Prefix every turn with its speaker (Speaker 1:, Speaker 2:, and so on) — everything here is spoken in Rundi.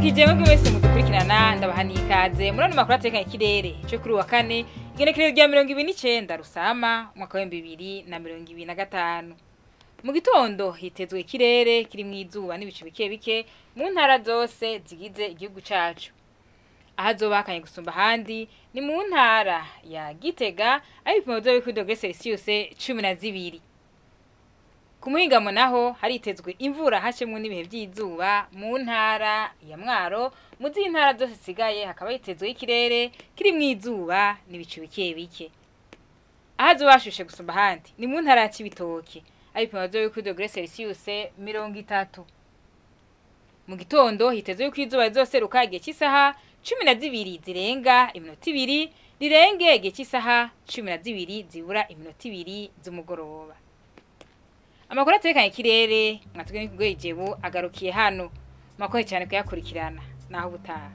Speaker 1: Ndabaramukije mwebwe mwese mudukurikirana ndabahaniye ikaze muri ano makuru atekanye ikirere cyo kuri wa kane igenekerezo rya 29 Rusama umwaka wa 2025. Mu gitondo hitezwe ikirere kiri mu izuba n'ibicu bike bike mu ntara zose zigize igihugu cacu. Ahazobakanye gusumba handi ni mu ntara ya Gitega aho ibipimo vy'ibikwidoge Celsius 12. Ku muhingamo naho haritezwe imvura hacemwe n'ibihe vy'izuba mu ntara ya Mwaro mu z'intara zose sigaye hakaba hitezwe ikirere kiri mu izuba n'ibicu bike bike. Ahazobashushe gusumba handi ni mu ntara ya Cibitoke aho ibipimo vy'ibikwidoge Celsius 30. Mu gitondo hitezwe yuko izuba rizoseruka igihe cy'isaha 12 zirenga iminota 2 rirenge igihe cy'isaha 12 zibura iminota 2 z'umugoroba. Amakuru atekanye ikirere mwatugene kugo Ijebu agarukiye hano. Makohe cyane kuyakurikirana naho butaha.